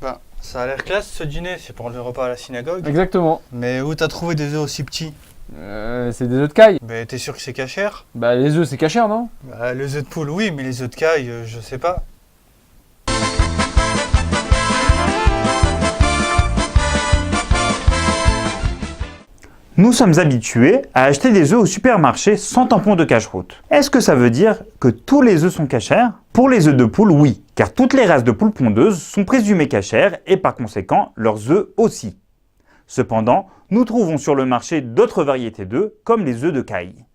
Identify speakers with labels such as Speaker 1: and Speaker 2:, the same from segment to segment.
Speaker 1: Ben, ça a l'air classe ce dîner, c'est pour le repas à la synagogue.
Speaker 2: Exactement.
Speaker 1: Mais où t'as trouvé des œufs aussi petits?
Speaker 2: C'est des œufs de caille.
Speaker 1: Ben, t'es sûr que c'est cachère?
Speaker 2: Bah les œufs c'est cachère, non?
Speaker 1: Bah, les œufs de poule, oui, mais les œufs de caille, je sais pas.
Speaker 3: Nous sommes habitués à acheter des œufs au supermarché sans tampon de cache-route. Est-ce que ça veut dire que tous les œufs sont cachères? Pour les œufs de poule, oui, car toutes les races de poules pondeuses sont présumées cachères et par conséquent leurs œufs aussi. Cependant, nous trouvons sur le marché d'autres variétés d'œufs comme les œufs de caille.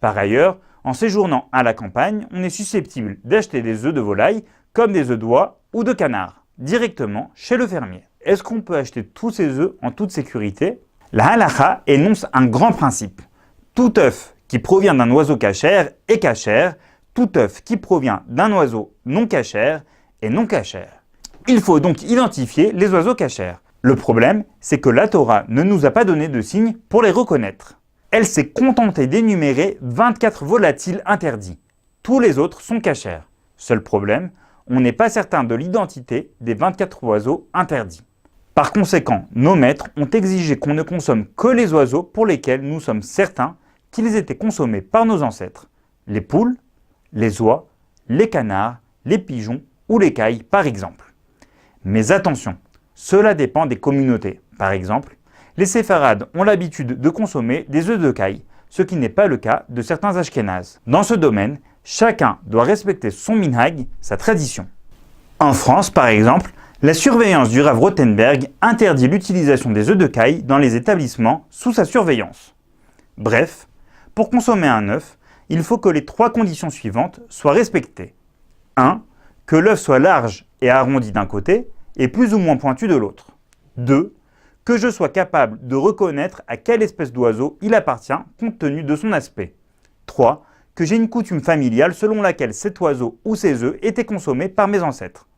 Speaker 3: Par ailleurs, en séjournant à la campagne, on est susceptible d'acheter des œufs de volaille comme des œufs d'oie ou de canard, directement chez le fermier. Est-ce qu'on peut acheter tous ces œufs en toute sécurité? La halakha énonce un grand principe. Tout œuf qui provient d'un oiseau cachère est cachère, tout œuf qui provient d'un oiseau non cachère est non cachère. Il faut donc identifier les oiseaux cachères. Le problème, c'est que la Torah ne nous a pas donné de signes pour les reconnaître. Elle s'est contentée d'énumérer 24 volatiles interdits. Tous les autres sont cachères. Seul problème, on n'est pas certain de l'identité des 24 oiseaux interdits. Par conséquent, nos maîtres ont exigé qu'on ne consomme que les oiseaux pour lesquels nous sommes certains qu'ils étaient consommés par nos ancêtres. Les poules, les oies, les canards, les pigeons ou les cailles par exemple. Mais attention, cela dépend des communautés. Par exemple, les séfarades ont l'habitude de consommer des œufs de caille, ce qui n'est pas le cas de certains ashkénazes. Dans ce domaine, chacun doit respecter son minhag, sa tradition. En France, par exemple, la surveillance du Rav Rothenberg interdit l'utilisation des œufs de caille dans les établissements sous sa surveillance. Bref, pour consommer un œuf, il faut que les 3 conditions suivantes soient respectées. 1. Que l'œuf soit large et arrondi d'un côté et plus ou moins pointu de l'autre. 2. Que je sois capable de reconnaître à quelle espèce d'oiseau il appartient compte tenu de son aspect. 3. Que j'ai une coutume familiale selon laquelle cet oiseau ou ses œufs étaient consommés par mes ancêtres.